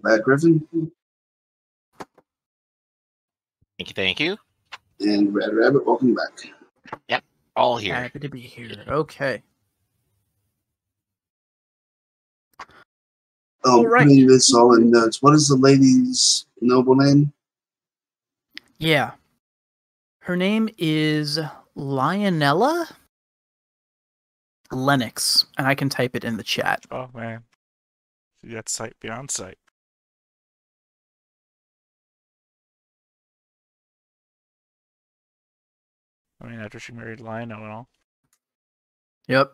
back, Griffin. Thank you. And Red Rabbit, welcome back. Yep, all here. Happy to be here. Okay. Oh, right. Putting this all in notes. What is the lady's noble name? Yeah. Her name is Lionella Lennox, and I can type it in the chat. Oh, man. You got sight beyond sight. I mean, after she married Lionel and all. Yep.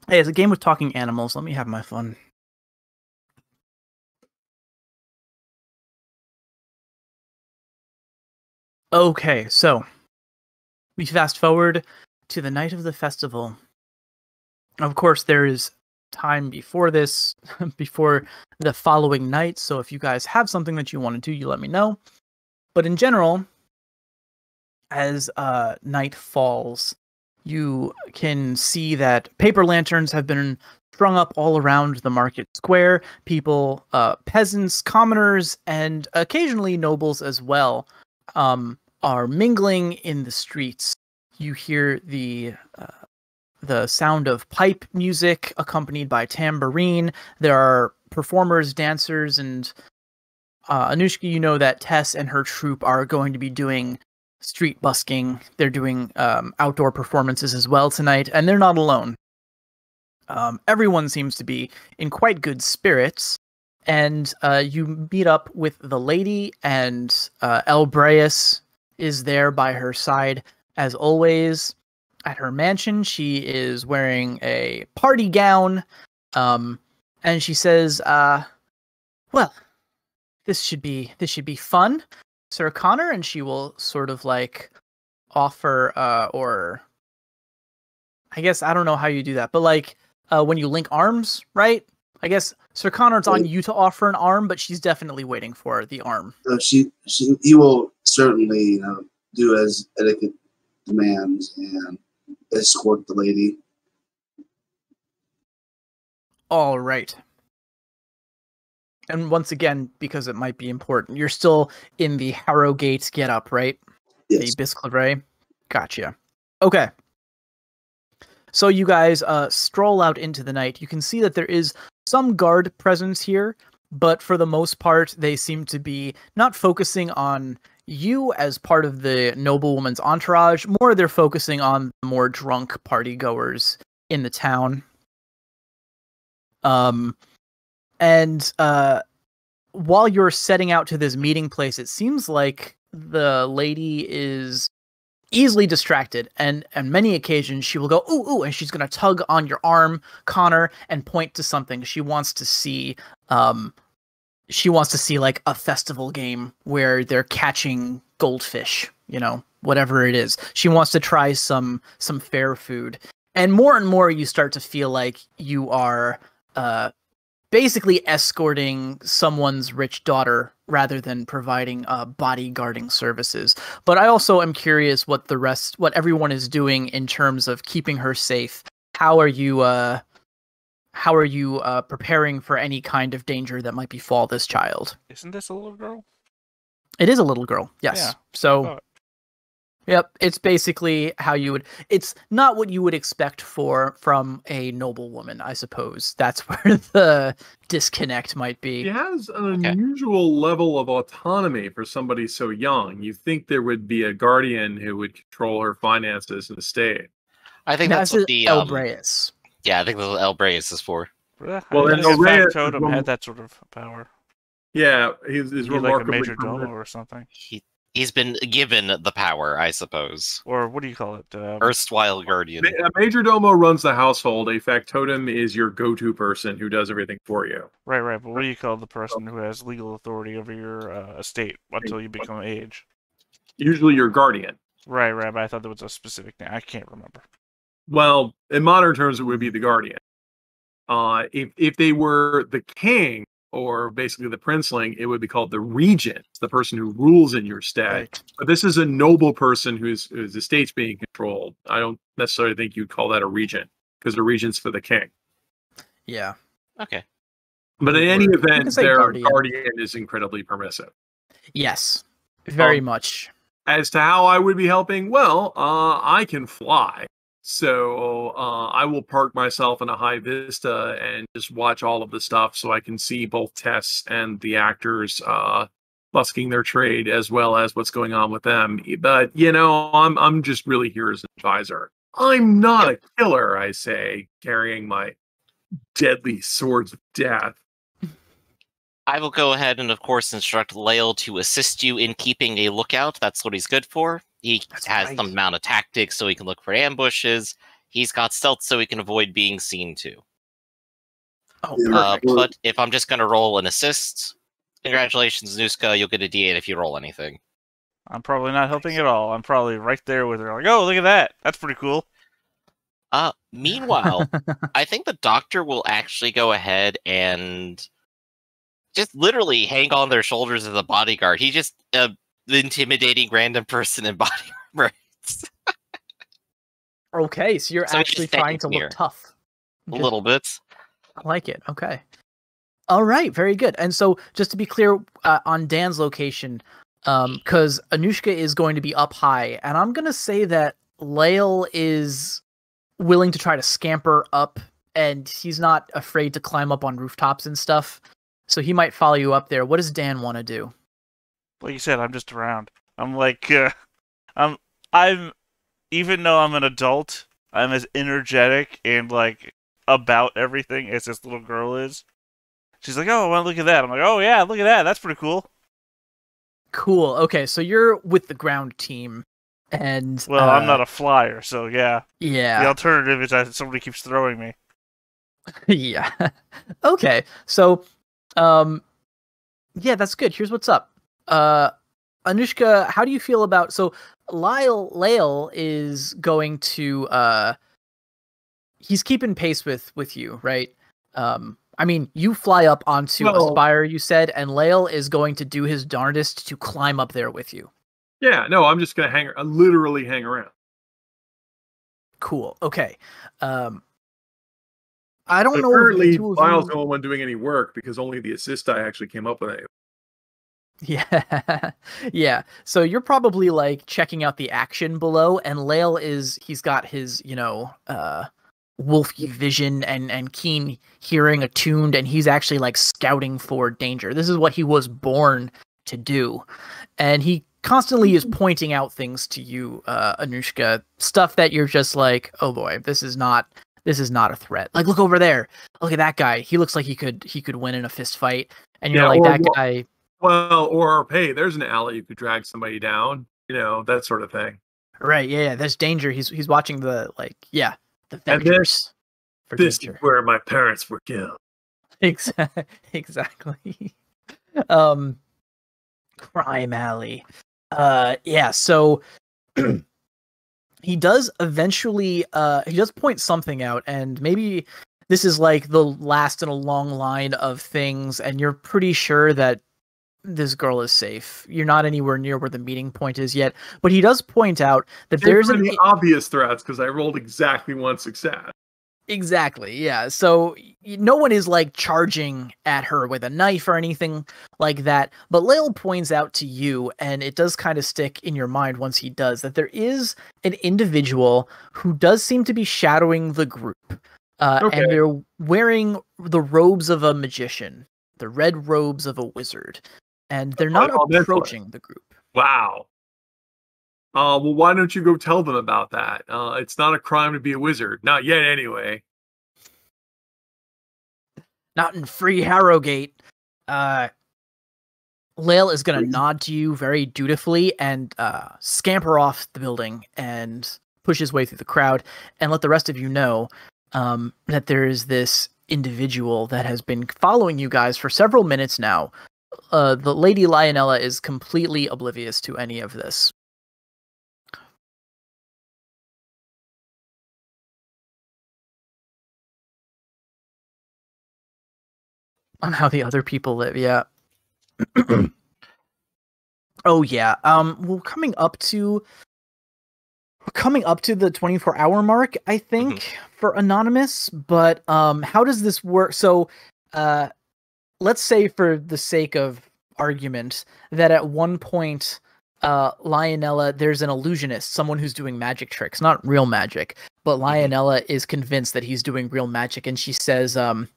Hey, it's a game with talking animals. Let me have my fun. Okay, so we fast forward to the night of the festival. Of course, there is time before this, before the following night, so if you guys have something that you want to do, you let me know. But in general, as night falls, you can see that paper lanterns have been strung up all around the market square. People, peasants, commoners, and occasionally nobles as well, are mingling in the streets. You hear the sound of pipe music accompanied by tambourine. There are performers, dancers, and Anushka, you know that Tess and her troupe are going to be doing street busking. They're doing outdoor performances as well tonight, and they're not alone. Everyone seems to be in quite good spirits, and you meet up with the lady, and Elbreus is there by her side as always. At her mansion, she is wearing a party gown, and she says, well, this should be fun, Sir Connor, and she will sort of like offer, or I guess, I don't know how you do that, but like when you link arms, right? I guess Sir Connor, it's on you to offer an arm, but she's definitely waiting for the arm. So he will certainly, do as etiquette demands and escort the lady. All right. And once again, because it might be important, you're still in the Harrowgate get-up, right? Yes. The Bisclavret? Gotcha. Okay. So you guys stroll out into the night. You can see that there is some guard presence here, but for the most part, they seem to be not focusing on you as part of the noblewoman's entourage. More, they're focusing on the more drunk partygoers in the town. And while you're setting out to this meeting place, it seems like the lady is easily distracted, and on many occasions she will go, ooh, ooh, and she's going to tug on your arm, Connor, and point to something. She wants to see like a festival game where they're catching goldfish, whatever it is. She wants to try some fair food. And more you start to feel like you are basically escorting someone's rich daughter rather than providing bodyguarding services. But I also am curious what everyone is doing in terms of keeping her safe. How are you preparing for any kind of danger that might befall this child? Isn't this a little girl? It is a little girl, yes. Yeah, so, yep, it's basically how you would... It's not what you would expect from a noblewoman, I suppose. That's where the disconnect might be. She has an unusual level of autonomy for somebody so young. You think there would be a guardian who would control her finances in the state. I think that's what the... Elbreus. Yeah, I think that's what Elbreus is for. Well, then Elbreus Totem had that sort of power. Yeah, he's remarkably like a major domo or something. He's been given the power, I suppose. Or what do you call it? Erstwhile guardian. A major domo runs the household. A factotum is your go-to person who does everything for you. Right. But what do you call the person who has legal authority over your estate until you become age? Usually your guardian. Right. But I thought there was a specific name. I can't remember. Well, in modern terms, it would be the guardian. If they were the king, or basically the princeling, it would be called the regent, the person who rules in your stead. Right. But this is a noble person whose estate's being controlled. I don't necessarily think you'd call that a regent. because the regent's for the king. Yeah. Okay. But in any event, say their guardian. guardian is incredibly permissive. Yes. Very Um, much. As to how I would be helping, well, I can fly. So I will park myself in a high vista and just watch all of the stuff so I can see both Tess and the actors busking their trade as well as what's going on with them. But, you know, I'm just really here as an advisor. I'm not a killer, I say, carrying my deadly swords of death. I will go ahead and, of course, instruct Lael to assist you in keeping a lookout. That's what he's good for. He has some amount of tactics so he can look for ambushes. He's got stealth so he can avoid being seen too. But if I'm just going to roll an assist, congratulations, Nuska, you'll get a D8 if you roll anything. I'm probably not helping at all. I'm probably right there with her. Like, oh, look at that. That's pretty cool. Meanwhile, I think the doctor will actually go ahead and just literally hang on their shoulders as a bodyguard. He just the intimidating random person in body armor. Okay, so you're actually trying to look tough. A little bit. I like it. Okay. All right, very good. And so, just to be clear, on Dan's location, because Anushka is going to be up high, and I'm going to say that Lael is willing to try to scamper up, and he's not afraid to climb up on rooftops and stuff. So he might follow you up there. What does Dan want to do? Like you said, I'm just around. I'm like, I'm even though I'm an adult, I'm as energetic and like about everything as this little girl is. She's like, oh, well, look at that. I'm like, oh yeah, look at that. That's pretty cool. Cool. Okay, so you're with the ground team, and well, I'm not a flyer, so yeah. Yeah. The alternative is that somebody keeps throwing me. Yeah. Okay. So, yeah, that's good. Here's what's up. Anushka, how do you feel about, so Lael is going to, he's keeping pace with you, right? I mean, you fly up onto a spire, you said, and Lael is going to do his darndest to climb up there with you. Yeah, no, I'm just going to literally hang around. Cool. Okay. I don't know. Apparently, Lyle's the only one doing any work because only the assist die actually came up with it. Yeah. Yeah. So you're probably like checking out the action below, and Lael he's got his, wolfy vision and keen hearing attuned, and he's actually like scouting for danger. This is what he was born to do. And he constantly is pointing out things to you, Anushka, stuff that you're just like, oh boy, this is not a threat. Like, look over there. Look at that guy. He looks like he could win in a fist fight. And you're like, that guy. Well, or hey, there's an alley you could drag somebody down. That sort of thing. Right. Yeah. There's danger. He's watching the ventures. This is where my parents were killed. Exactly. Crime alley. Yeah. So. He does eventually, he does point something out, and maybe this is like the last in a long line of things, and you're pretty sure that this girl is safe. You're not anywhere near where the meeting point is yet, but he does point out that there's any obvious threats because I rolled exactly one success. Exactly, yeah. So no one is like charging at her with a knife or anything like that. But Lael points out to you, and it does kind of stick in your mind once he does, that there is an individual who does seem to be shadowing the group. And they're wearing the robes of a magician, the red robes of a wizard. And they're not approaching the group. Wow. Well, why don't you go tell them about that? It's not a crime to be a wizard. Not yet, anyway. Not in Free Harrogate. Lael is going to nod to you very dutifully and scamper off the building and push his way through the crowd and let the rest of you know that there is this individual that has been following you guys for several minutes now. The Lady Lionella is completely oblivious to any of this. On how the other people live, yeah. Oh yeah. Well, coming up to coming up to the 24-hour mark, I think, for Anonymous. But how does this work? So let's say, for the sake of argument, that at one point, Lionella, there's an illusionist, someone who's doing magic tricks, not real magic, but Lionella is convinced that he's doing real magic, and she says, "No,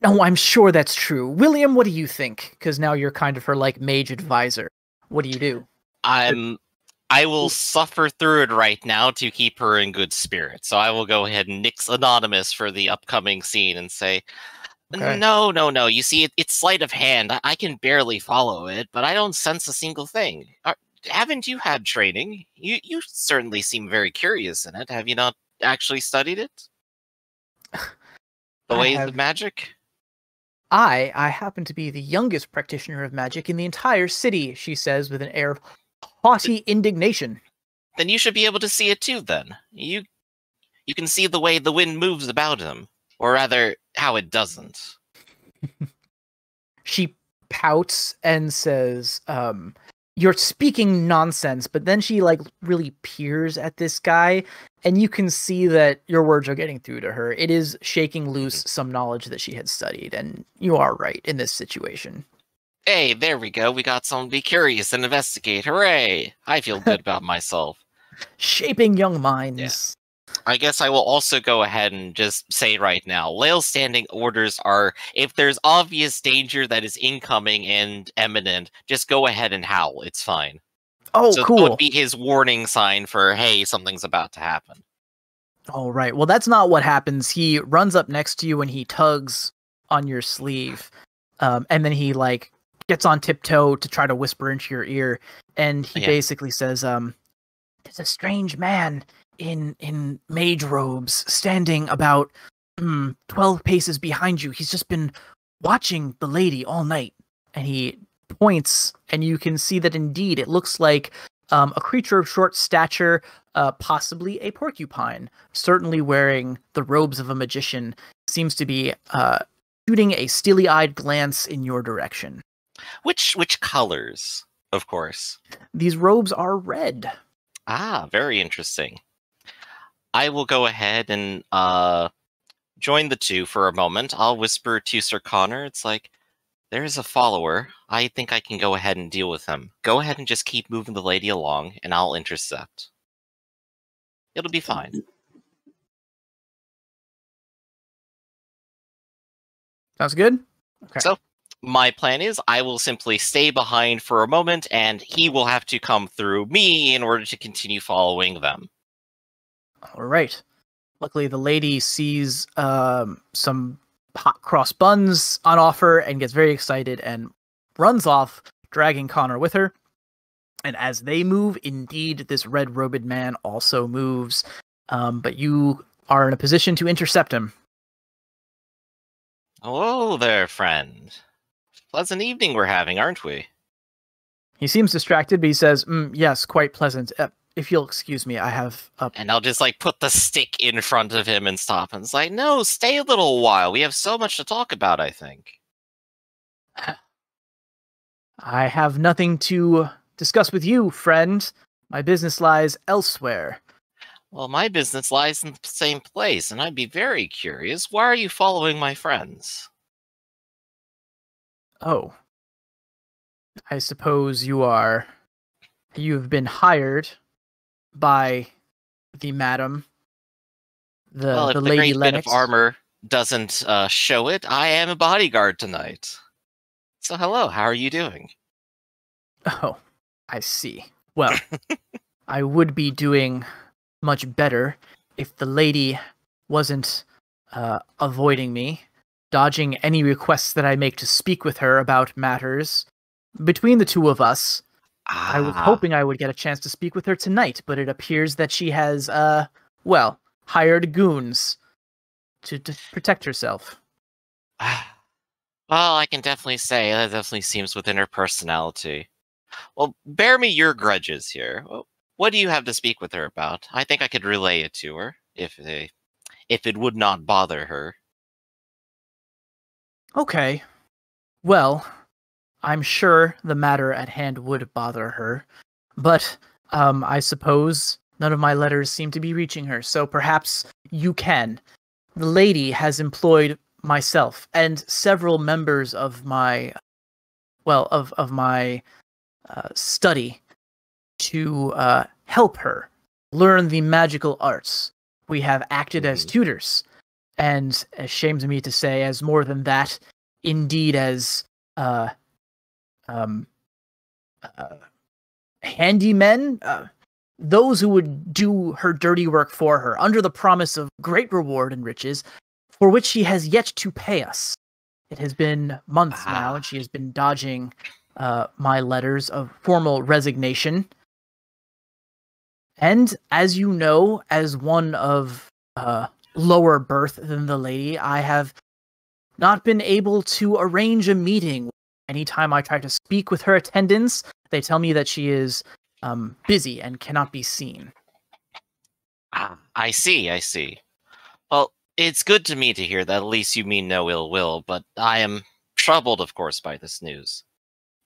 I'm sure that's true. William, what do you think? Because now you're kind of her like mage advisor. What do you do?" I will suffer through it right now to keep her in good spirits. So I will go ahead and nix Anonymous for the upcoming scene and say, Okay. No. You see, it's sleight of hand. I can barely follow it, but I don't sense a single thing. Haven't you had training? You certainly seem very curious in it. Have you not actually studied it? The ways of magic? I happen to be the youngest practitioner of magic in the entire city, she says with an air of haughty indignation. Then you should be able to see it too, then. You can see the way the wind moves about him. Or rather, how it doesn't. She pouts and says, "You're speaking nonsense," but then she like really peers at this guy, and you can see that your words are getting through to her. It is shaking loose some knowledge that she had studied, and you are right in this situation. Hey, there we go. We got someone to be curious and investigate. Hooray! I feel good about myself. Shaping young minds. I guess I will also go ahead and just say right now, Lael's standing orders are, if there's obvious danger that is incoming and imminent, just go ahead and howl. It's fine. Oh, so cool. That would be his warning sign for, hey, something's about to happen. All right. Well, that's not what happens. He runs up next to you and he tugs on your sleeve. And then he like gets on tiptoe to try to whisper into your ear. And he basically says, "There's a strange man in mage robes standing about 12 paces behind you. He's just been watching the lady all night." And he points, and you can see that indeed it looks like a creature of short stature, possibly a porcupine, certainly wearing the robes of a magician, seems to be shooting a steely-eyed glance in your direction. Which colors, of course? These robes are red. Ah, very interesting. I will go ahead and join the two for a moment. I'll whisper to Sir Connor. It's like, there's a follower. I think I can go ahead and deal with him. Go ahead and just keep moving the lady along, and I'll intercept. It'll be fine. Sounds good? Okay. So, my plan is I will simply stay behind for a moment, and he will have to come through me in order to continue following them. All right. Luckily, the lady sees some hot cross buns on offer and gets very excited and runs off, dragging Connor with her. And as they move, indeed, this red-robed man also moves. But you are in a position to intercept him. Hello there, friend. Pleasant evening we're having, aren't we? He seems distracted, but he says, "Yes, quite pleasant. If you'll excuse me, I have a..." And I'll just like put the stick in front of him and stop. And it's like, no, stay a little while. We have so much to talk about, I think. "I have nothing to discuss with you, friend. My business lies elsewhere." Well, my business lies in the same place, and I'd be very curious. Why are you following my friends? "Oh. I suppose you've been hired by the madam, Well, if the the Lady great Lennox." bit of armor doesn't show it, I am a bodyguard tonight. So hello, how are you doing? "Oh, I see. Well, I would be doing much better if the lady wasn't avoiding me, dodging any requests that I make to speak with her about matters. Between the two of us, I was hoping I would get a chance to speak with her tonight, but it appears that she has, hired goons to protect herself." Well, I can definitely say that definitely seems within her personality. Well, bear me your grudges here. What do you have to speak with her about? I think I could relay it to her, if it would not bother her. "Okay. Well, I'm sure the matter at hand would bother her, but I suppose None of my letters seem to be reaching her, so perhaps you can. The lady has employed myself and several members of my, of my study to help her learn the magical arts. We have acted as tutors, and as shame to me to say, as more than that, indeed as handymen, those who would do her dirty work for her, under the promise of great reward and riches, for which she has yet to pay us. It has been months now, and she has been dodging my letters of formal resignation. And as you know, as one of lower birth than the lady, I have not been able to arrange a meeting. Anytime I try to speak with her attendants, they tell me that she is busy and cannot be seen. I see. Well, it's good to me to hear that at least you mean no ill will, but I am troubled, of course, by this news.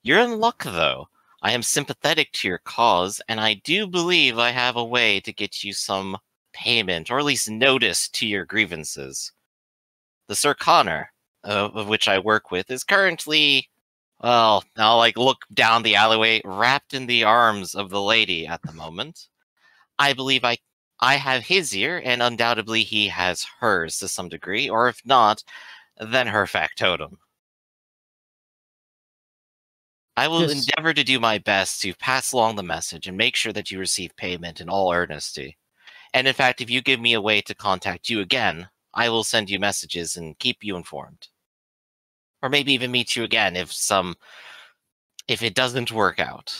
You're in luck, though. I am sympathetic to your cause, and I do believe I have a way to get you some payment, or at least notice to your grievances. The Sir Connor, of which I work with, is currently, well, I'll look down the alleyway, wrapped in the arms of the lady at the moment. I believe I have his ear, and undoubtedly he has hers to some degree, or if not, then her factotum. I will endeavor to do my best to pass along the message and make sure that you receive payment in all earnesty. And in fact, if you give me a way to contact you again, I will send you messages and keep you informed. Or maybe even meet you again if it doesn't work out.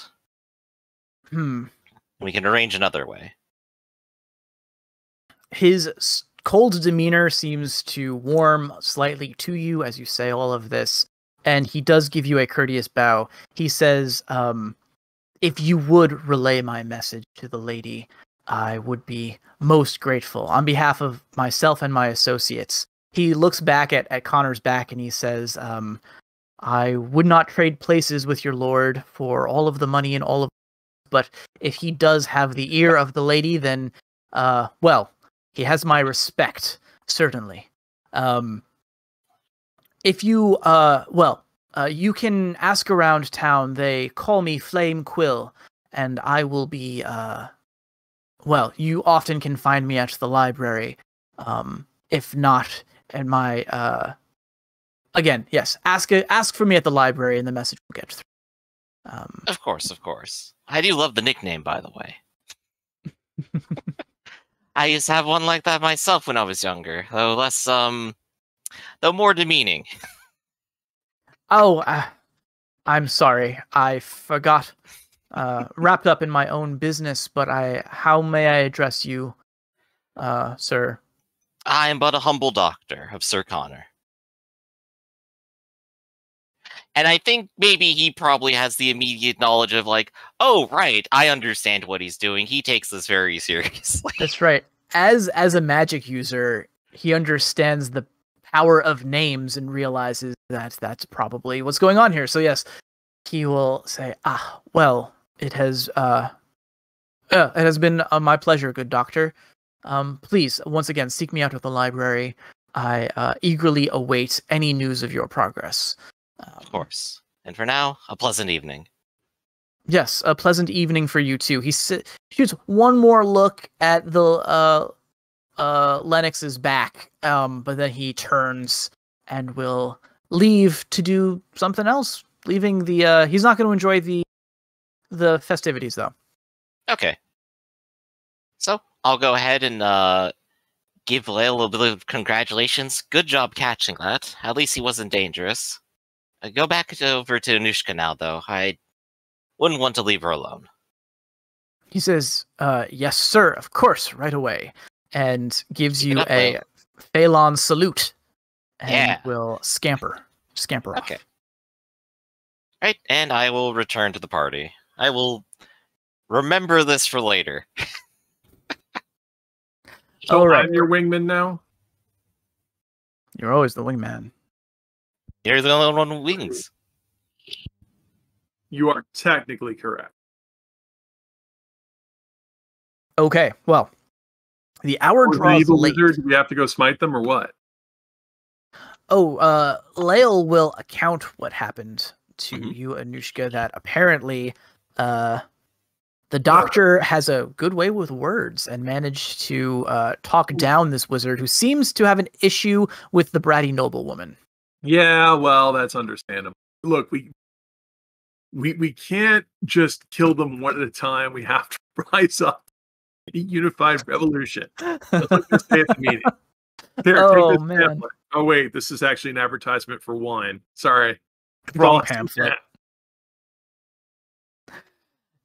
We can arrange another way. His cold demeanor seems to warm slightly to you as you say all of this, and he does give you a courteous bow. He says, if you would relay my message to the lady, I would be most grateful. On behalf of myself and my associates, he looks back at Connor's back and he says, I would not trade places with your lord for all of the money and all of, but if he does have the ear of the lady, then, well, he has my respect, certainly. If you, you can ask around town. They call me Flame Quill, and I will be, you often can find me at the library. If not, and my, again, yes, ask for me at the library, and the message will get through. Of course. I do love the nickname, by the way. I used to have one like that myself when I was younger, though less, though more demeaning. Oh, I'm sorry. I forgot. Wrapped up in my own business, but how may I address you, sir? I am but a humble doctor of Sir Connor. And I think maybe he probably has the immediate knowledge of oh, right, I understand what he's doing. He takes this very seriously. That's right. As a magic user, he understands the power of names and realizes that that's probably what's going on here. So yes, he will say, well, it has been my pleasure, good doctor. Please, once again, seek me out at the library. I eagerly await any news of your progress. Of course. And for now, a pleasant evening. Yes, a pleasant evening for you too. He shoots one more look at the Lennox's back, but then he turns and will leave to do something else. Leaving the he's not going to enjoy the festivities though. Okay. So I'll go ahead and give Leia a little bit of congratulations. Good job catching that. At least he wasn't dangerous. Go back over to Anushka now, though. I wouldn't want to leave her alone. He says, yes, sir, of course, right away. And gives you a Phalon salute. And will scamper off. Okay. Right, and I will return to the party. I will remember this for later. So I'm your wingman now? You're always the wingman. You're the only one with wings. You are technically correct. Okay, well, the hour Or the draws evil late. wizard, do we have to go smite them or what? Oh, Lael will account what happened to Mhm. you, Anushka, that apparently the doctor has a good way with words and managed to talk down this wizard who seems to have an issue with the bratty noblewoman. Yeah, well, that's understandable. Look, we can't just kill them one at a time. We have to rise up a unified revolution. That's what they say at the meeting. Here, take Oh, this man. pamphlet. Oh wait, this is actually an advertisement for wine. Sorry. Wrong Lost pamphlet.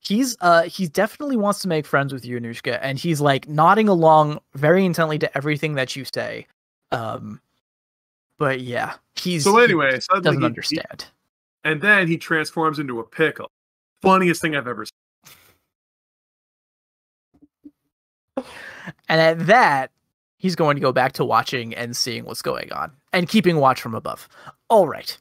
that. He definitely wants to make friends with you, Anushka, and he's like nodding along very intently to everything that you say. But yeah, So anyway, he suddenly doesn't he- understand. And then he transforms into a pickle. Funniest thing I've ever seen. And at that, he's going to go back to watching and seeing what's going on and keeping watch from above. All right.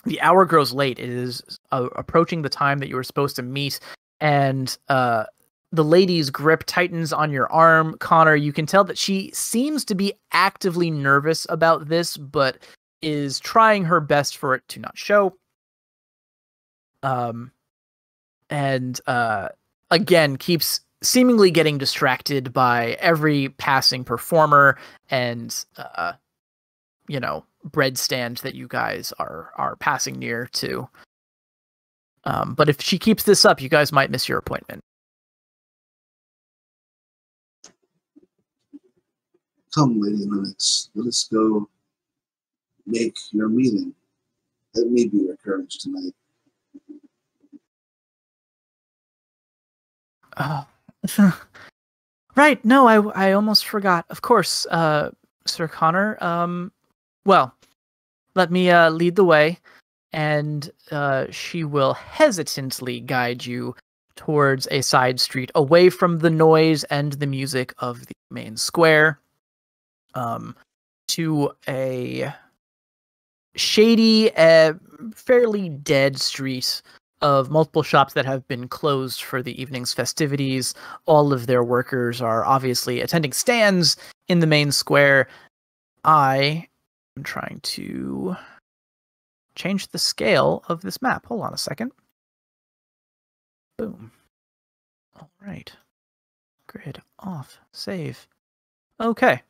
The hour grows late. It is approaching the time that you were supposed to meet, and the lady's grip tightens on your arm. Connor, you can tell that she seems to be actively nervous about this, but is trying her best for it to not show. And again, keeps seemingly getting distracted by every passing performer and bread stand that you guys are passing near to. But if she keeps this up, you guys might miss your appointment. Come, Lady Lennox, let us go make your meeting. Let me be your courage tonight. Right, no, I almost forgot. Of course, Sir Connor. Well, let me lead the way, and she will hesitantly guide you towards a side street, away from the noise and the music of the main square, to a shady, fairly dead street of multiple shops that have been closed for the evening's festivities. All of their workers are obviously attending stands in the main square. I am trying to change the scale of this map. Hold on a second. Boom. All right. Grid off. Save. Okay.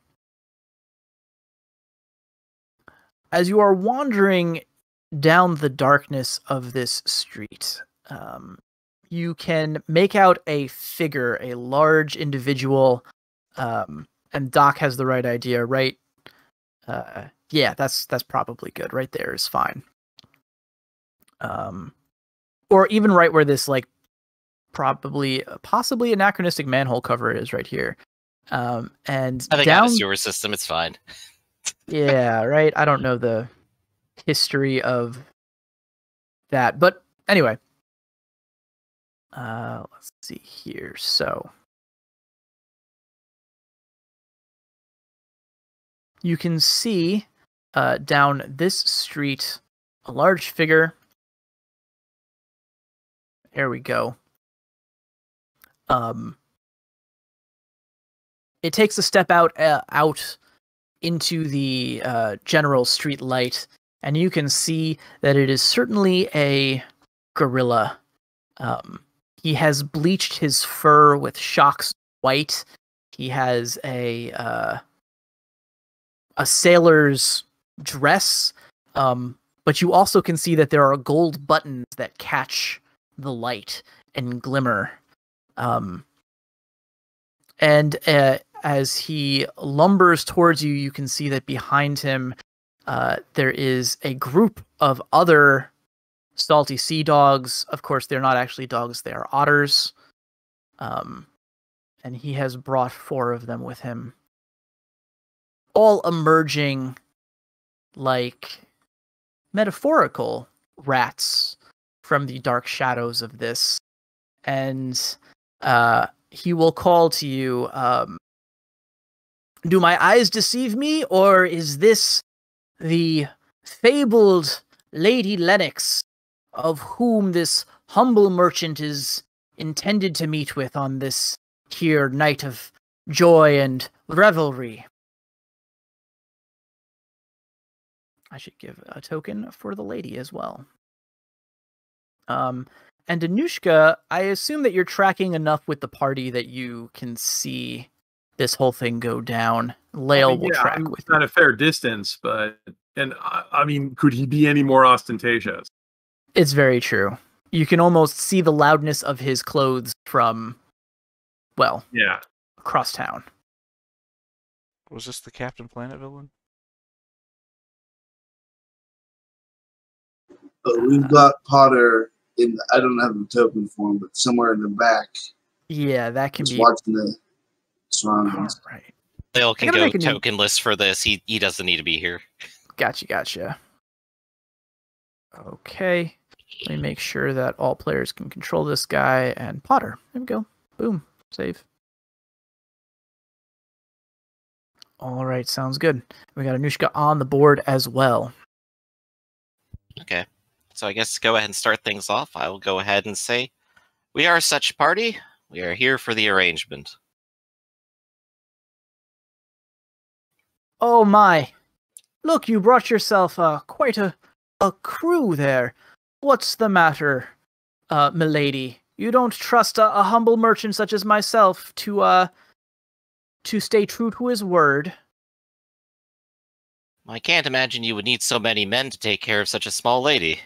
As you are wandering down the darkness of this street, you can make out a figure, a large individual, and Doc has the right idea, right? Yeah, that's probably good. Right there is fine. Or even right where this possibly anachronistic manhole cover is right here. And I think I down have a sewer system. It's fine. Yeah, right. I don't know the history of that, but anyway. Let's see here. So you can see down this street a large figure. There we go. It takes a step out into the general street light, and you can see that it is certainly a gorilla. He has bleached his fur with shocks white. He has a sailor's dress, but you also can see that there are gold buttons that catch the light and glimmer. And as he lumbers towards you, you can see that behind him there is a group of other salty sea dogs. Of course, they're not actually dogs, they are otters. And he has brought 4 of them with him, all emerging like metaphorical rats from the dark shadows of this. And he will call to you, do my eyes deceive me, or is this the fabled Lady Lennox, of whom this humble merchant is intended to meet with on this here, night of joy and revelry. I should give a token for the lady as well. And Anushka, I assume that you're tracking enough with the party that you can see this whole thing go down. Lael will track with you. At a fair distance, but I mean, could he be any more ostentatious? It's very true. You can almost see the loudness of his clothes from, well, across town. Was this the Captain Planet villain? We've got Potter in. I don't have the token for him, but somewhere in the back. Yeah, that can be watching the surroundings. All right. Lael can go tokenless for this. He doesn't need to be here. Gotcha. Okay. Let me make sure that all players can control this guy. And Potter. There we go. Boom. Save. All right. Sounds good. We got Anushka on the board as well. Okay. So I guess go ahead and start things off. I will go ahead and say, we are such party. We are here for the arrangement. Oh my. Look, you brought yourself quite a crew there. What's the matter, milady? You don't trust a humble merchant such as myself to stay true to his word? I can't imagine you would need so many men to take care of such a small lady.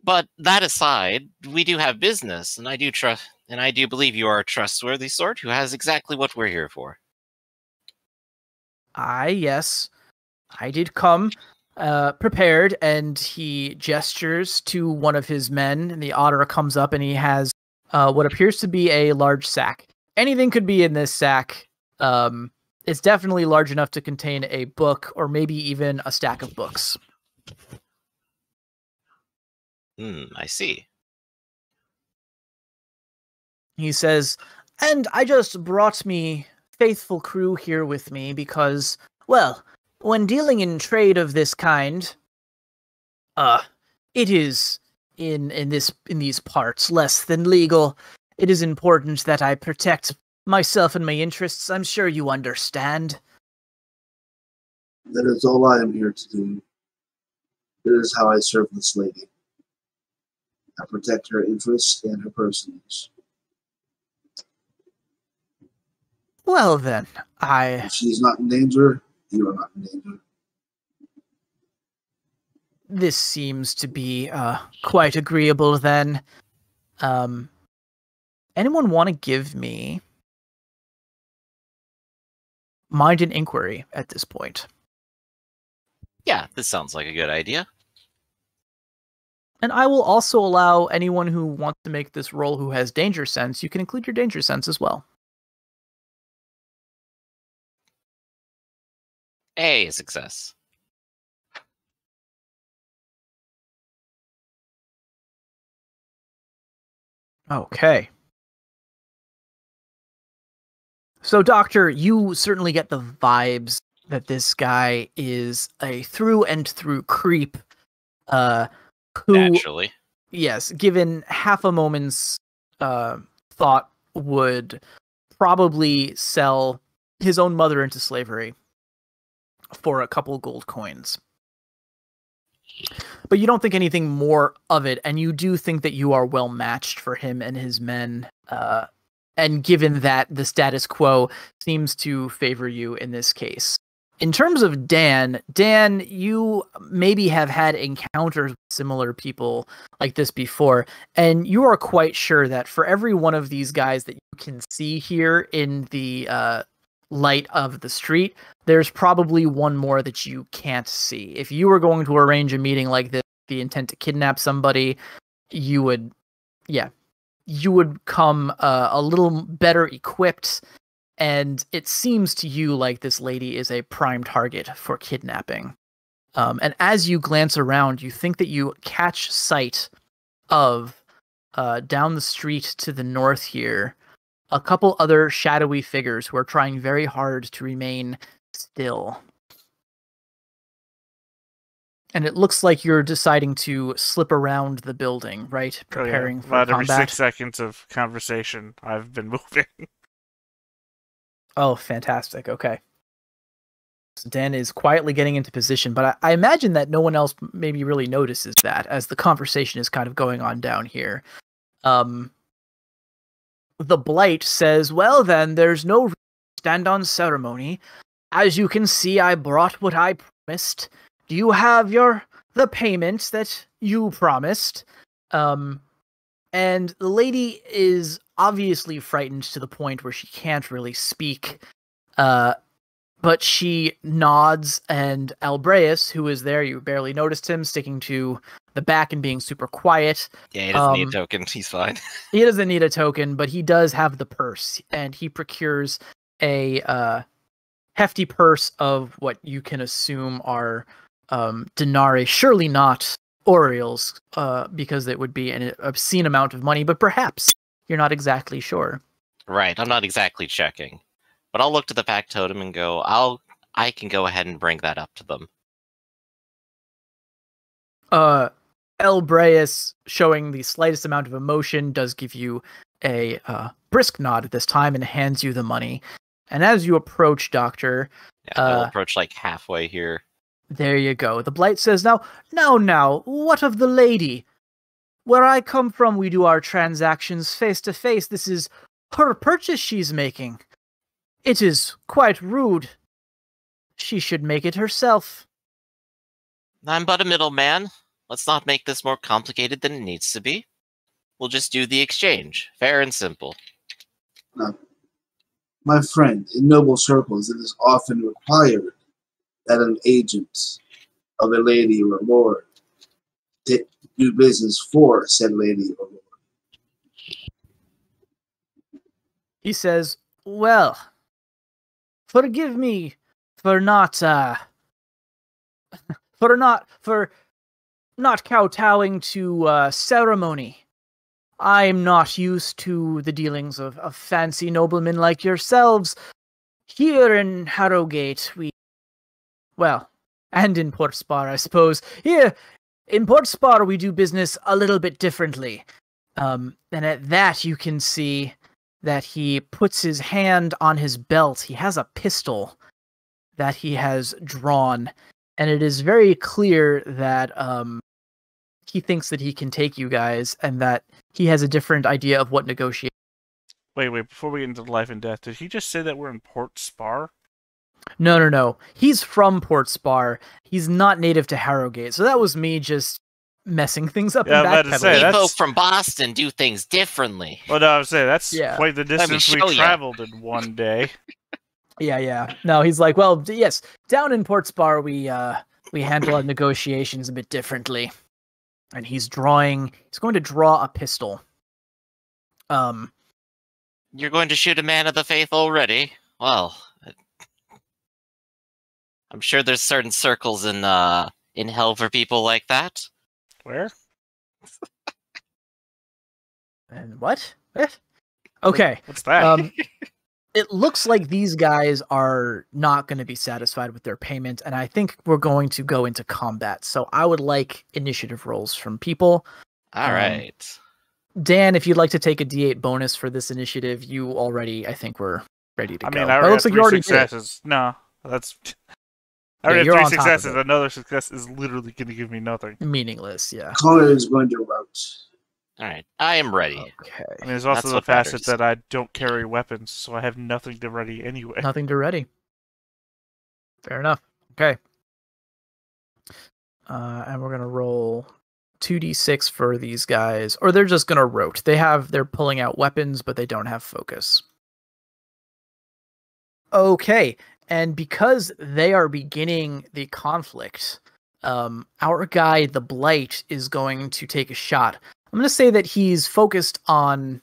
But that aside, we do have business, and I do believe you are a trustworthy sort who has exactly what we're here for. Yes. I did come prepared, and he gestures to one of his men, and the otter comes up, and he has what appears to be a large sack. Anything could be in this sack. It's definitely large enough to contain a book, or maybe even a stack of books. I see. He says, and I just brought me faithful crew here with me because, well, when dealing in trade of this kind, it is in these parts less than legal. It is important that I protect myself and my interests. I'm sure you understand. That is all I am here to do. It is how I serve this lady. I protect her interests and her persons. Well then, If she's not in danger, you are not in danger. This seems to be quite agreeable then. Anyone want to give me mind and inquiry at this point? Yeah, this sounds like a good idea. And I will also allow anyone who wants to make this roll who has danger sense, you can include your danger sense as well. A success. Okay. So, Doctor, you certainly get the vibes that this guy is a through and through creep. Who, naturally, yes, given half a moment's thought, would probably sell his own mother into slavery for a couple gold coins. But you don't think anything more of it, and you do think that you are well matched for him and his men. And given that the status quo seems to favor you in this case. In terms of Dan, you maybe have had encounters with similar people like this before, and you are quite sure that for every one of these guys that you can see here in the light of the street, there's probably one more that you can't see. If you were going to arrange a meeting like this, the intent to kidnap somebody, you would come a little better equipped. And it seems to you like this lady is a prime target for kidnapping. And as you glance around, you think that you catch sight of, down the street to the north here, a couple other shadowy figures who are trying very hard to remain still. And it looks like you're deciding to slip around the building, right? Preparing for About combat. every 6 seconds of conversation, I've been moving. Oh, fantastic. Okay. So Dan is quietly getting into position, but I imagine that no one else maybe really notices that as the conversation is kind of going on down here. The Blight says, well then, there's no reason to stand on ceremony. As you can see, I brought what I promised. Do you have the payment that you promised? And the lady is obviously frightened to the point where she can't really speak. But she nods, and Albreus, who is there, you barely noticed him, sticking to the back and being super quiet. Yeah, he doesn't need a token. He's fine. He doesn't need a token, but he does have the purse, and he procures a hefty purse of what you can assume are denarii, surely not Oriels, because it would be an obscene amount of money, but perhaps. You're not exactly sure. Right, I'm not exactly checking. But I'll look to the pack totem and go, I can go ahead and bring that up to them. Elbreus, showing the slightest amount of emotion, does give you a brisk nod at this time and hands you the money. And as you approach, Doctor... Yeah, I'll approach like halfway here. There you go. The Blight says, now, what of the lady? Where I come from, we do our transactions face to face. This is her purchase she's making. It is quite rude. She should make it herself. I'm but a middleman. Let's not make this more complicated than it needs to be. We'll just do the exchange. Fair and simple. My friend, in noble circles, it is often required that an agent of a lady or lord do business for said lady or lord. He says, well, forgive me for not kowtowing to ceremony. I'm not used to the dealings of fancy noblemen like yourselves. Here in Harrogate, and in Portspar, I suppose. Here, in Portspar, we do business a little bit differently. And at that, you can see that he puts his hand on his belt. He has a pistol that he has drawn, and it is very clear that he thinks that he can take you guys, and that he has a different idea of what negotiate. Wait, before we get into life and death, did he just say that we're in Port Spar? No. He's from Portspar. He's not native to Harrogate, so that was me just messing things up and backpedaling. Folk from Boston do things differently. Well, no, I was saying, that's quite the distance we traveled in one day. Yeah. No, he's like, well, yes, down in Portspar, we handle our negotiations a bit differently. And he's going to draw a pistol. You're going to shoot a man of the faith already? Well, I'm sure there's certain circles in hell for people like that. Where? And what? Okay. What's that? It looks like these guys are not going to be satisfied with their payment, and I think we're going to go into combat. So I would like initiative rolls from people. All right. Dan, if you'd like to take a D8 bonus for this initiative, you already, I think, we're ready to go. I mean, I already looks like you already successes. Did. No, that's... I already you're have on 3 top of successes. it. Another success is literally going to give me nothing. Meaningless, yeah. Connor is going to rout. All right, I am ready. Okay. I mean, there's also That's the what facet matters. that I don't carry weapons, so I have nothing to ready anyway. Nothing to ready. Fair enough. Okay. And we're gonna roll 2d6 for these guys, or they're just gonna rote. They're pulling out weapons, but they don't have focus. Okay, and because they are beginning the conflict, our guy, the Blight, is going to take a shot. I'm going to say that he's focused on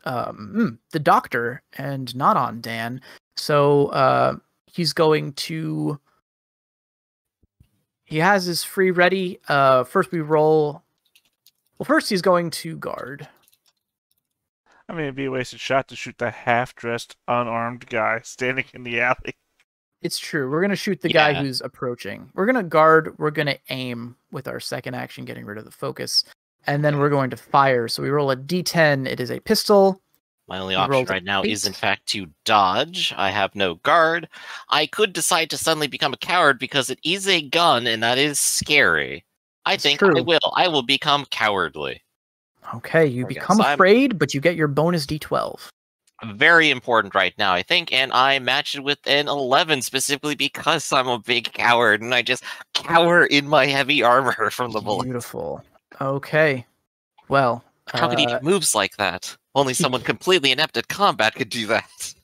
the Doctor and not on Dan. So he's going to... He has his free ready. First we roll... Well, first he's going to guard. I mean, it'd be a wasted shot to shoot that half-dressed, unarmed guy standing in the alley. It's true. We're gonna shoot the guy Yeah. who's approaching. We're gonna guard. We're gonna aim with our second action, getting rid of the focus, and then we're going to fire. So we roll a d10. It is a pistol. My only We option rolled right now is, in 8. fact, to dodge. I have no guard. I could decide to suddenly become a coward because it is a gun, and that is scary. I It's think true. I will. I will become cowardly. Okay, you I guess become I'm- afraid, but you get your bonus d12. Very important right now, I think, and I match it with an 11 specifically because I'm a big coward, and I just cower in my heavy armor from the bullet. Beautiful. Okay. Well, How could he do moves like that? Only someone completely inept at combat could do that.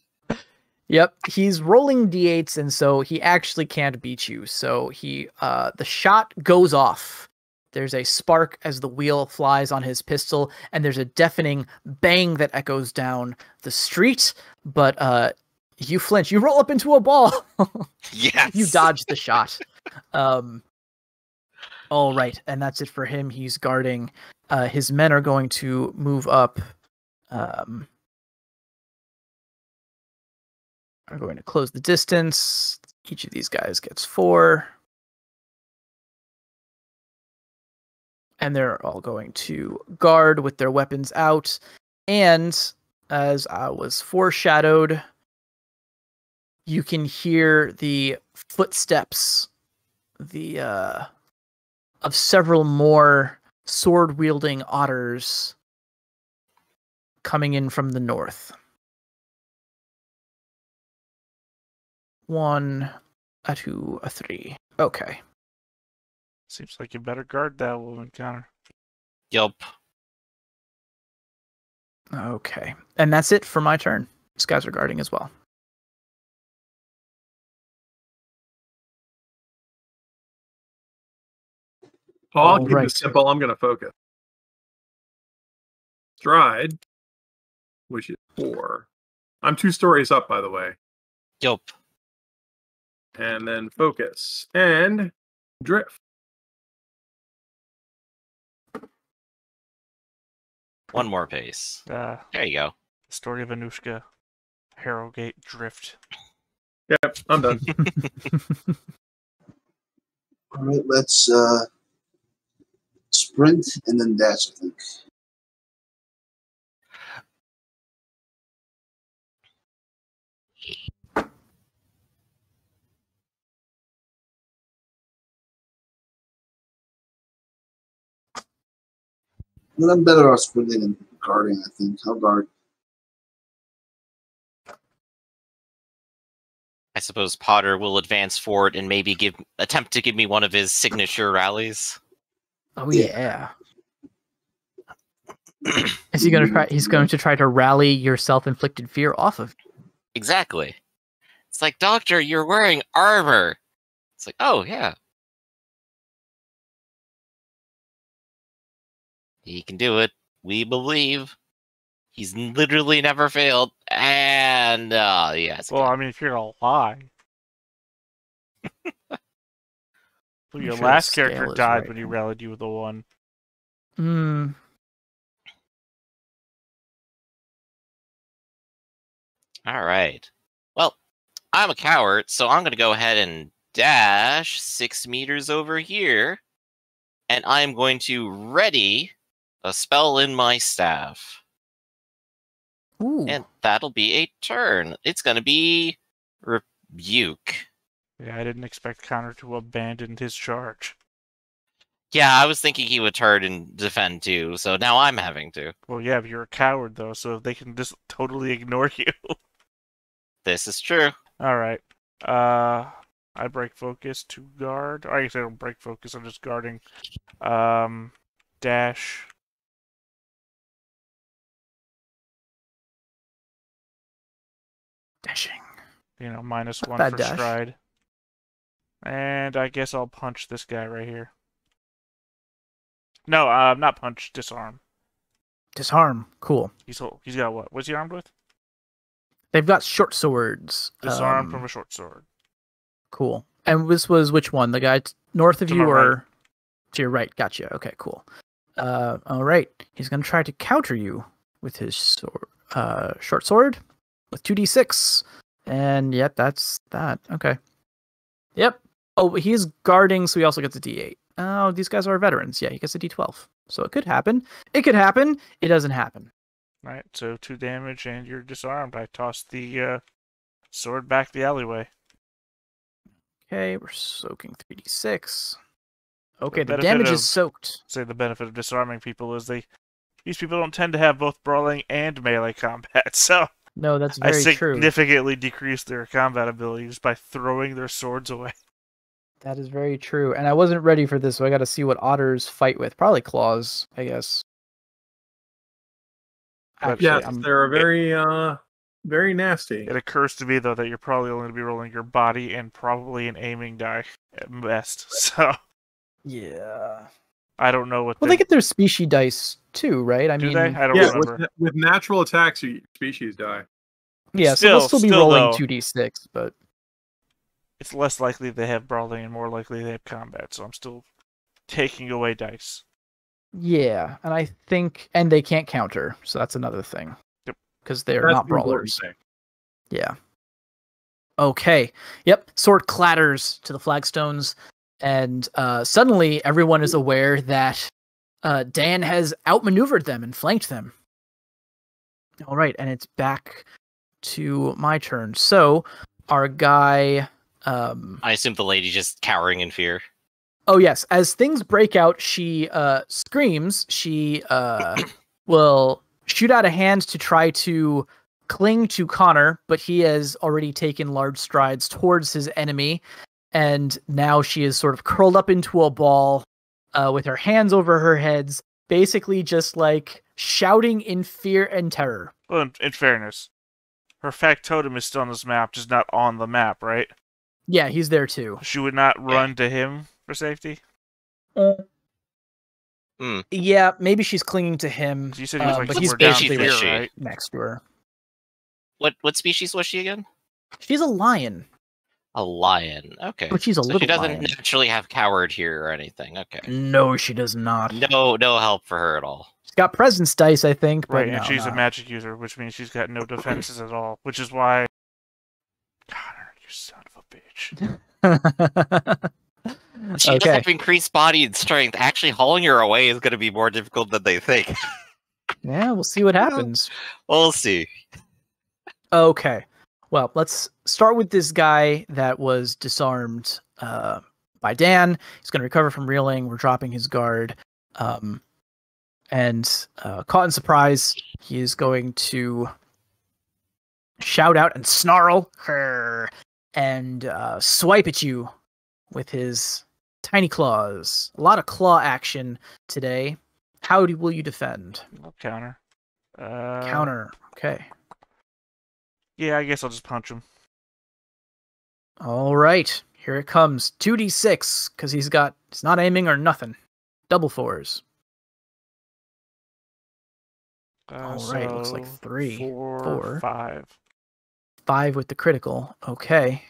Yep, he's rolling d8s, and so he actually can't beat you. So the shot goes off. There's a spark as the wheel flies on his pistol, and there's a deafening bang that echoes down the street. But you flinch. You roll up into a ball. Yes. You dodge the shot. All right, and that's it for him. He's guarding. His men are going to move up. Are going to close the distance. Each of these guys gets 4. And they're all going to guard with their weapons out. And as I was foreshadowed, you can hear the footsteps of several more sword-wielding otters coming in from the north. 1, a 2, a 3. Okay. Seems like you better guard that woman, Connor. Yup. Okay. And that's it for my turn. These guys are guarding as well. I'll keep Alright. it simple. I'm going to focus. Stride, which is 4. I'm 2 stories up, by the way. Yup. And then focus and drift. One more pace. The There you go. story of Anushka. Harrogate Drift. Yep, I'm done. All right, let's sprint and then dash, I think. But I'm better off sprinting and guarding, I think. I'll guard. I suppose Potter will advance forward and maybe attempt to give me one of his signature rallies. Oh Yeah. yeah. Is he going to try? He's going to try to rally your self-inflicted fear off of you. Exactly. It's like, Doctor, you're wearing armor. It's like, oh yeah. He can do it. We believe. He's literally never failed. And yes. Well, I mean, if you're gonna lie. Well, I'm your sure last the character scale is died right. when he rallied you with a 1. Hmm. All right. Well, I'm a coward, so I'm going to go ahead and dash 6 meters over here. And I'm going to ready a spell in my staff. Ooh. And that'll be a turn. It's going to be Rebuke. Yeah, I didn't expect Connor to abandon his charge. Yeah, I was thinking he would turn and defend too, so now I'm having to. Well, yeah, but you're a coward, though, so they can just totally ignore you. This is true. Alright. I break focus to guard. I guess I don't break focus, I'm just guarding. Dash. Dashing. You know, -1 bad for dash. stride. And I guess I'll punch this guy right here. No, not punch, disarm. Disarm. Cool. He's got what? What's he armed with? They've got short swords. Disarm from a short sword. Cool. And this was which one? The guy north of To you my or right. to your right? Gotcha. Okay, cool. All right. He's going to try to counter you with his short sword with 2d6. And yep, that's that. Okay. Yep. Oh, he's guarding, so he also gets a D8. Oh, these guys are veterans. Yeah, he gets a D12. So it could happen. It could happen. It doesn't happen. Right, so 2 damage and you're disarmed. I tossed the sword back the alleyway. Okay, we're soaking 3d6. Okay, the benefit damage of- is soaked. Say the benefit of disarming people is these people don't tend to have both brawling and melee combat, so No, that's I very true. significantly decrease their combat abilities by throwing their swords away. That is very true. And I wasn't ready for this, so I got to see what otters fight with. Probably claws, I guess. Actually, Yes, they're very nasty. It occurs to me, though, that you're probably only going to be rolling your body and probably an aiming die at best, so yeah. I don't know what Well, they get their species dice too, right? I Do mean, they? I don't Yeah, remember. with natural attacks, your species die. yeah. So they'll still be still, rolling though. 2d6, but It's less likely they have brawling and more likely they have combat, so I'm still taking away dice. yeah. And I think, and they can't counter, so that's another thing. Yep. Because they're That's not the important brawlers. thing. Yeah. Okay. Yep. Sword clatters to the flagstones, and suddenly everyone is aware that Dan has outmaneuvered them and flanked them. All right, and it's back to my turn. So our guy. I assume the lady just cowering in fear. Oh yes, as things break out, she screams. She will shoot out a hand to try to cling to Connor, but he has already taken large strides towards his enemy, and now she is sort of curled up into a ball with her hands over her heads, basically just like shouting in fear and terror. Well, in fairness, her factotum is still on this map, just not on the map, right? Yeah, he's there too. She would not run to him for safety? Yeah, maybe she's clinging to him, You said he was like but he's somewhere down basically here, here, right? next to her. What species was she again? She's a lion, A lion. Okay. but she's a So little she doesn't lion. naturally have coward here or anything. Okay. No, she does not. No help for her at all. She's got presence dice, I think, but Right, no, and she's a no. magic user, which means she's got no defenses at all, which is why... Connor, you son of a bitch. She does have increased body and strength. Actually, hauling her away is going to be more difficult than they think. Yeah, we'll see what happens. We'll see. Okay. Well, let's start with this guy that was disarmed by Dan. He's going to recover from reeling. We're dropping his guard. And caught in surprise, he is going to shout out and snarl her and swipe at you with his tiny claws. A lot of claw action today. How will you defend? I'll counter. Counter. Okay. Yeah, I guess I'll just punch him. All right. Here it comes. 2d6, because he's not aiming or nothing. Double fours. All right. Looks like 3. 4. 5. 5 with the critical. Okay.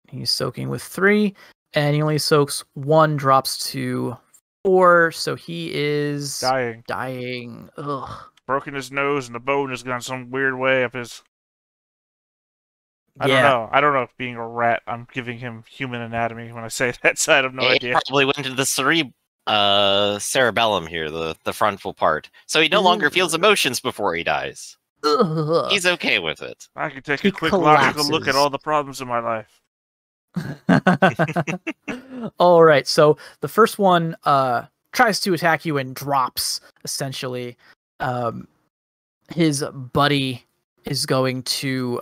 He's soaking with 3, and he only soaks 1, drops to 4, so he is Dying. Ugh. Broken his nose and the bone has gone some weird way up his... I Yeah. don't know if being a rat, I'm giving him human anatomy when I say that, so I have no It idea. probably went into the cerebellum here, the frontal part. So he no longer feels emotions before he dies. Ugh. He's okay with it. I can take He a quick logical look at collapses. all the problems in my life. All right. So the first one tries to attack you and drops, essentially. His buddy is going to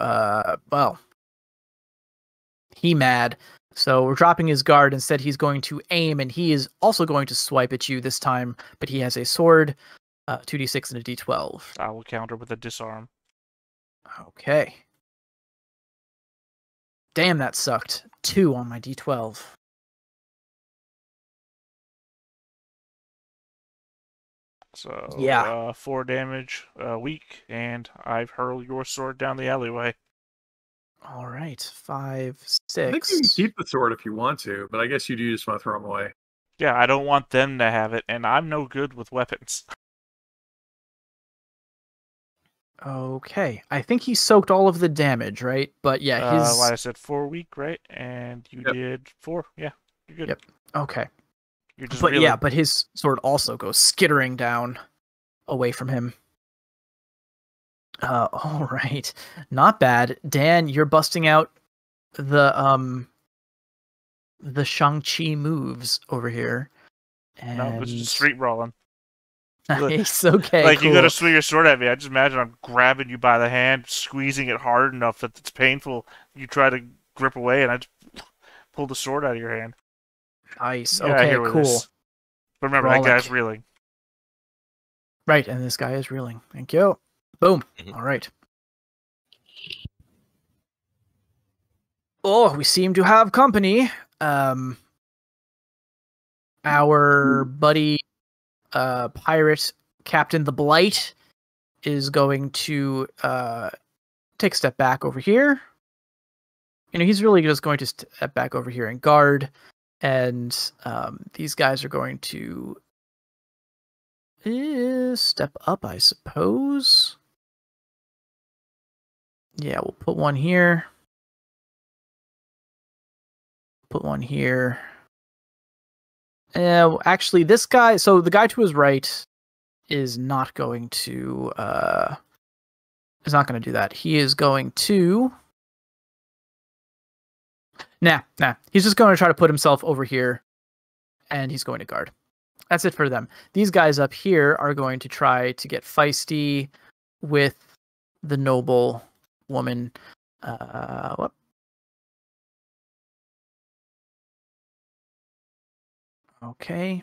he mad. So we're dropping his guard. Instead, he's going to aim, and he is also going to swipe at you this time, but he has a sword, 2d6 and a d12. I will counter with a disarm. Okay. Damn, that sucked. 2 on my d12. So, Yeah. 4 damage, weak, and I hurl your sword down the alleyway. All right, 5, I think 6. you can keep the sword if you want to, but I guess you do just want to throw them away. Yeah, I don't want them to have it, and I'm no good with weapons. Okay, I think he soaked all of the damage, right? But yeah, his. Like I said, 4 weak, right? And you did 4. Yeah, you're good. Yep. Okay. You're just But reeling. yeah, but his sword also goes skittering down away from him. All right, not bad. Dan, you're busting out the Shang-Chi moves over here. And... No, this is just street brawling. Nice. Okay. Like cool. you go to swing your sword at me, I just imagine I'm grabbing you by the hand, squeezing it hard enough that it's painful. You try to grip away, and I just pull the sword out of your hand. Nice. Yeah, Okay. here with Cool. this. But remember, Frolic. that guy's reeling. Right, and this guy is reeling. Thank you. Boom. All right. Oh, we seem to have company. Our buddy, pirate Captain the Blight, is going to take a step back over here. You know, he's really just going to step back over here and guard, and these guys are going to step up, I suppose. Yeah, we'll put one here. Put one here. Actually, this guy, so the guy to his right is not going to do that. He is going to Nah. He's just going to try to put himself over here, and he's going to guard. That's it for them. These guys up here are going to try to get feisty with the noble woman. What? Okay.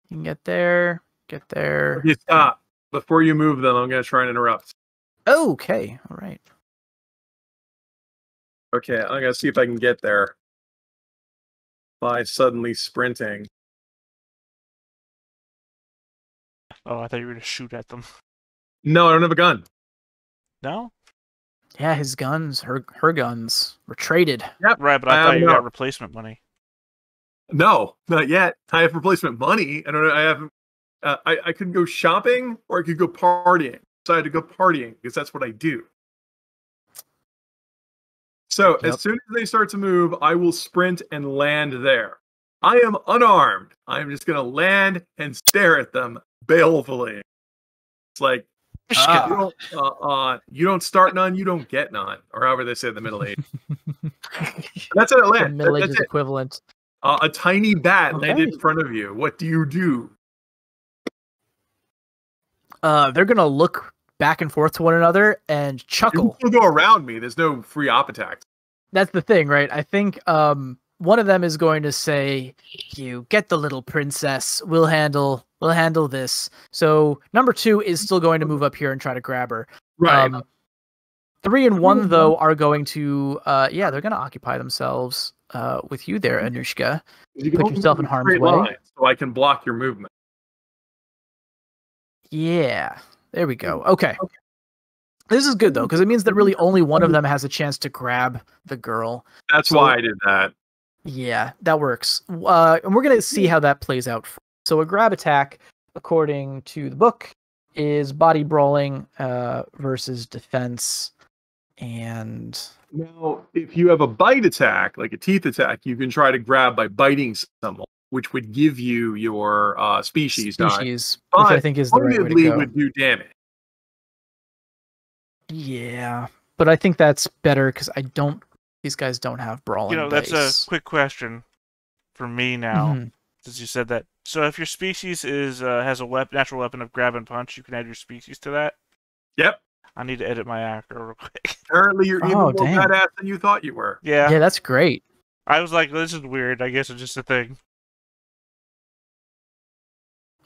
You can get there. Get there. Okay, stop. Before you move them, I'm going to try and interrupt. Okay. All right. Okay, I'm going to see if I can get there by suddenly sprinting. Oh, I thought you were going to shoot at them. No, I don't have a gun. No? Yeah, his guns, her guns were traded. Yep. Right, but I thought you got replacement money. No, not yet. I have replacement money. I don't know. I have. I could go shopping or I could go partying. So I had to go partying because that's what I do. So as soon as they start to move, I will sprint and land there. I am unarmed. I'm just going to land and stare at them balefully. It's like, you don't start none, you don't get none, or however they say in the Middle Age. That's how it lands. The Middle That's Ages it. equivalent. A tiny bat landed in front of you. What do you do? They're gonna look back and forth to one another and chuckle. You can still go around me. There's no free op attacks. That's the thing, right? I think one of them is going to say, "You get the little princess. We'll handle this." So number 2 is still going to move up here and try to grab her. Right. 3 and 1 though are going to they're going to occupy themselves with you there, Anushka. You put yourself in harm's way. So I can block your movement. Yeah, there we go. Okay. This is good though, because it means that really only one of them has a chance to grab the girl. That's why I did that. Yeah, that works. And we're going to see how that plays out. So a grab attack, according to the book, is body brawling versus defense. And now, if you have a bite attack, like a teeth attack, you can try to grab by biting someone, which would give you your species die. Which I think is the right way to go. Would do damage. Yeah, but I think that's better because these guys don't have brawling That's dice. a quick question for me now, since you said that. So if your species has a natural weapon of grab and punch, you can add your species to that? Yep. I need to edit my acro real quick. Apparently you're even more badass than you thought you were. Yeah. Yeah, that's great. I was like, this is weird. I guess it's just a thing.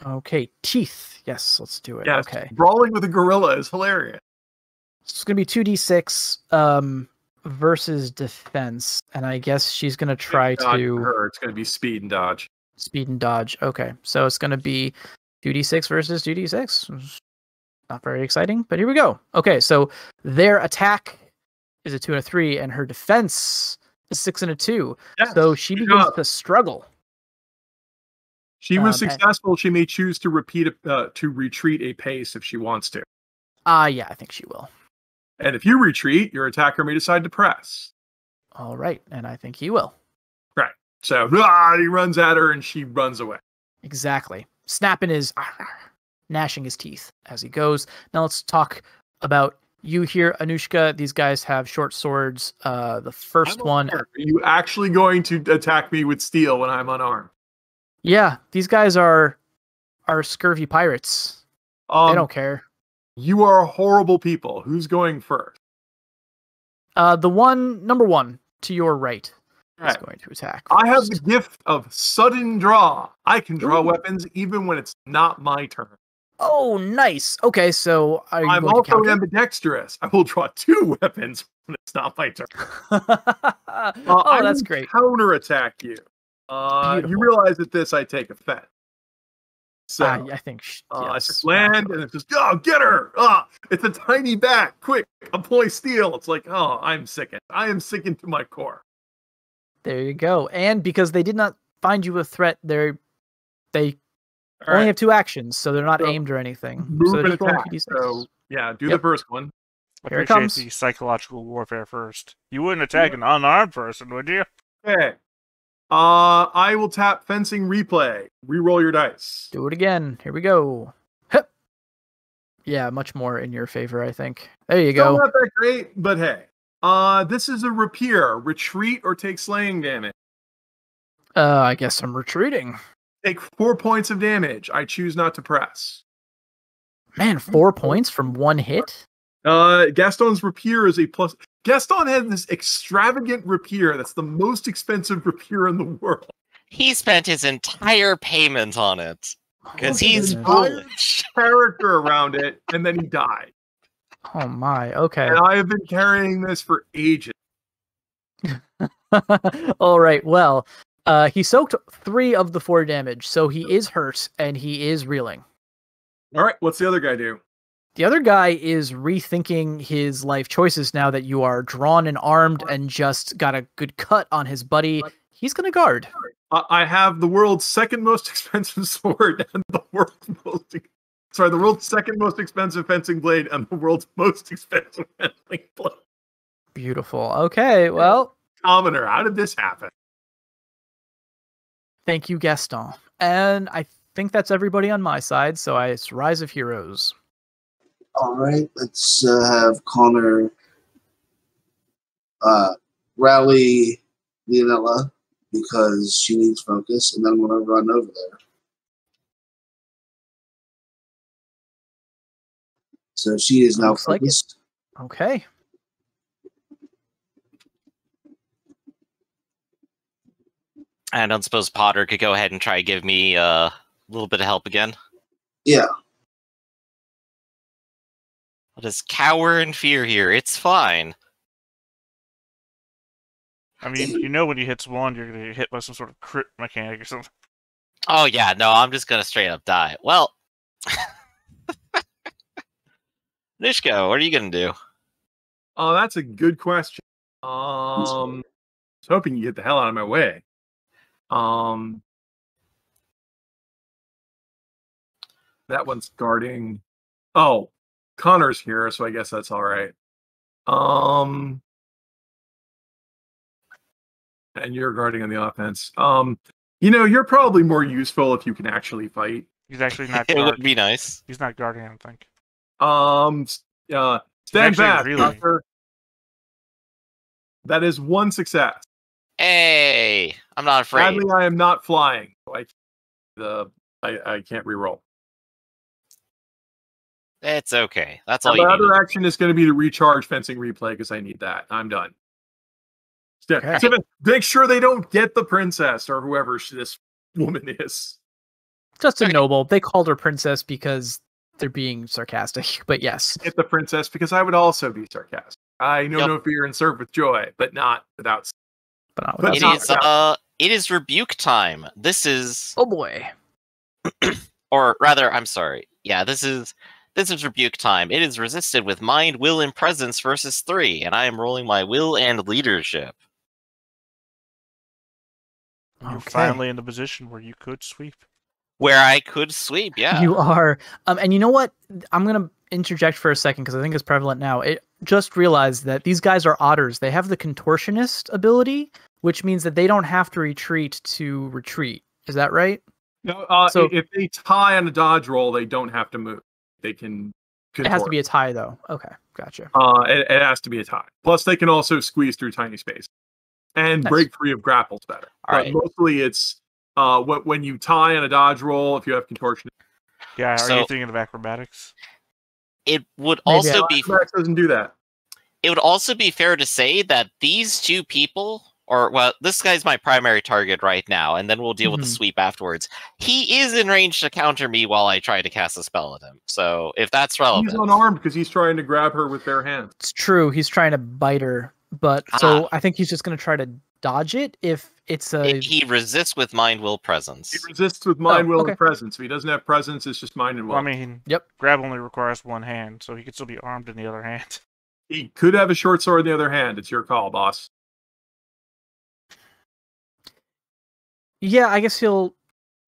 Okay, teeth. Yes, let's do it. Yes, okay. Brawling with a gorilla is hilarious. It's going to be 2d6 versus defense, and I guess she's going to try to... It's going to be speed and dodge. Speed and dodge. Okay, so it's going to be 2d6 versus 2d6. Not very exciting, but here we go. Okay, so their attack is a 2 and a 3, and her defense is 6 and a 2. Yes, so she begins to struggle. She was successful. She may choose to retreat a pace if she wants to. Yeah, I think she will. And if you retreat, your attacker may decide to press. All right, and I think he will. Right. So he runs at her and she runs away. Exactly. Snapping his, gnashing his teeth as he goes. Now let's talk about you here, Anushka. These guys have short swords. The first one. Are you actually going to attack me with steel when I'm unarmed? Yeah, these guys are scurvy pirates. They don't care. You are horrible people. Who's going first? Number one to your right is going to attack first. I have the gift of sudden draw. I can draw weapons even when it's not my turn. Oh, nice. Okay, so I'm also ambidextrous. I will draw 2 weapons when it's not my turn. That's great. Counterattack you. You realize that this I take offense. So I think I just land and it's just get her. It's a tiny bat. Quick, employ steel. It's like I'm sickened. I am sickened to my core. There you go. And because they did not find you a threat, they only have 2 actions, so they're not aimed or anything. Move and just roll attack. 2d6. So do the first one. I Here it appreciate comes. the psychological warfare first. You wouldn't attack an unarmed person, would you? Okay. I will tap fencing replay. Reroll your dice. Do it again. Here we go. Hup. Yeah, much more in your favor, I think. There you go. Not that great, but hey. This is a rapier. Retreat or take slaying damage. I guess I'm retreating. Take 4 points of damage. I choose not to press. Man, 4 points from one hit? Gaston's rapier is a plus. Gaston has this extravagant rapier that's the most expensive rapier in the world. He spent his entire payment on it because he's bullish. Character around it, and then he died. Oh my, okay. And I have been carrying this for ages. All right, well, he soaked 3 of the 4 damage, so he is hurt and he is reeling. All right, what's the other guy do? The other guy is rethinking his life choices now that you are drawn and armed and just got a good cut on his buddy. He's going to guard. I have the world's second most expensive sword and the world's second most expensive fencing blade and the world's most expensive fencing blade. Beautiful. Okay, well. Commoner, how did this happen? Thank you, Gaston. And I think that's everybody on my side, so it's Rise of Heroes. All right, let's have Connor rally Leonella because she needs focus, and then I'm going to run over there. So she is now focused. Okay. I don't suppose Potter could go ahead and try to give me a little bit of help again. Yeah. I'll just cower in fear here. It's fine. I mean, when you hit one, you're going to get hit by some sort of crit mechanic or something. Oh, yeah. No, I'm just going to straight up die. Well, Nishko, what are you going to do? Oh, that's a good question. I was hoping you get the hell out of my way. That one's guarding. Oh, Connor's here, so I guess that's all right. And you're guarding on the offense. You're probably more useful if you can actually fight. He's actually not It guarding. would be nice. He's not guarding, I don't think. Stand back, really. Doctor. That is 1 success. Hey, I'm not afraid. Sadly, I am not flying. I can't reroll. It's okay. That's all My you need. other action is going to be to recharge fencing replay because I need that. I'm done. Okay. Make sure they don't get the princess or whoever this woman is. Just a noble. They called her princess because they're being sarcastic, but yes. Get the princess because I would also be sarcastic. I know no fear and serve with joy, but not without. It is rebuke time. This is. Oh boy. Or rather, I'm sorry. Yeah, this is rebuke time. It is resisted with mind, will, and presence versus 3, and I am rolling my will and leadership. You're finally in the position where you could sweep. Where I could sweep, yeah. You are. And you know what? I'm going to interject for a second because I think it's prevalent now. It just realized that these guys are otters. They have the contortionist ability, which means that they don't have to retreat to retreat. Is that right? No, So- if they tie on a dodge roll, they don't have to move. They can contort. It has to be a tie, though. Okay, gotcha. It has to be a tie. Plus, they can also squeeze through tiny space and Nice. break free of grapples better. All But right. mostly it's when you tie on a dodge roll, if you have contortion. Yeah, are So- you thinking of acrobatics? It would Maybe also be Max doesn't do that. it would also be fair to say that these two people, or well, this guy's my primary target right now, and then we'll deal with the Mhm. sweep afterwards. He is in range to counter me while I try to cast a spell at him. So if that's relevant, He's unarmed because he's trying to grab her with bare hands. It's true. He's trying to bite her, but so I think he's just going to try to dodge it if it's a. he resists with mind, will, presence. He resists with mind, will, okay. and presence. If he doesn't have presence, it's just mind and will. Well, I mean, Yep. grab only requires one hand, so he could still be armed in the other hand. He could have a short sword in the other hand. It's your call, boss. Yeah, I guess he'll.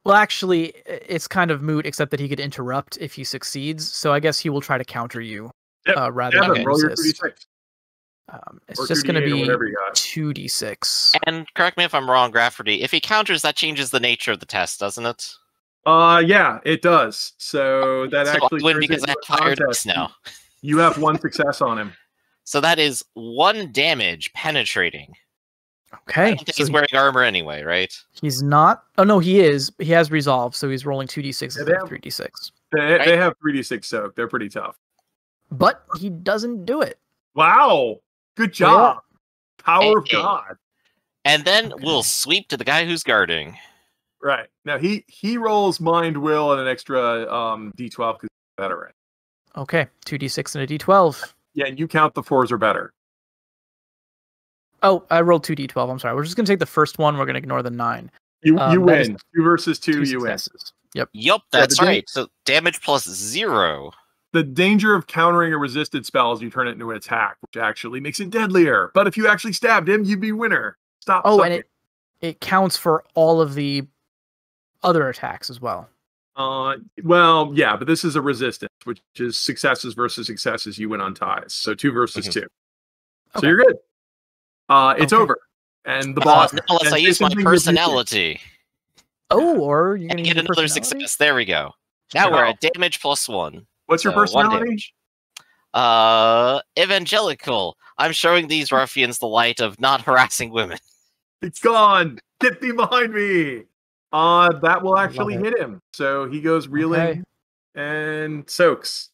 Well, actually, it's kind of moot, except that he could interrupt if he succeeds. So I guess he will try to counter you Yep. rather Evan, than roll your resist. 2d6. It's Or just going to 2d8 or be whatever you got. 2d6. And correct me if I'm wrong, Rafferty. If he counters, that changes the nature of the test, doesn't it? Yeah, it does. So that So I actually win turns because I into have a higher contest. dice now. You have one success on him. So that is 1 damage penetrating. I Okay, don't think so he's wearing armor anyway, right? he's not. Oh no, he is. He has resolve, so he's rolling 2d6 Yeah, instead they of have- 3d6. They have 3d6 soak. They're pretty tough. But he doesn't do it. Wow. Good job. Power of Hey. God. And then Okay. we'll sweep to the guy who's guarding. Right. Now he rolls mind, will, and an extra d12 because he's a veteran. Okay, 2d6 and a d12. Yeah, and you count the 4s or better. Oh, I rolled 2d12. I'm sorry. We're just going to take the first one. We're going to ignore the 9. You that is win. 2 versus 2, you win. successes. Yep. Yup, Yeah, that's the right. So damage plus 0. The danger of countering a resisted spell is you turn it into an attack, which actually makes it deadlier. But if you actually stabbed him, you'd be winner. Stop. Oh, sucking. and it counts for all of the other attacks as well. Well, yeah, but this is a resistance, which is successes versus successes. You win on ties, so 2 versus 2. So Okay. you're good. It's Okay. over, and the boss. Unless I and use my disintegrates you. personality. Oh, or you're going And to get another success. There we go. Now we're at damage plus 1. What's your So, 1 personality? damage. Evangelical. I'm showing these ruffians the light of not harassing women. It's gone. Get thee behind me. That will actually it. hit him. So he goes reeling Okay. and soaks.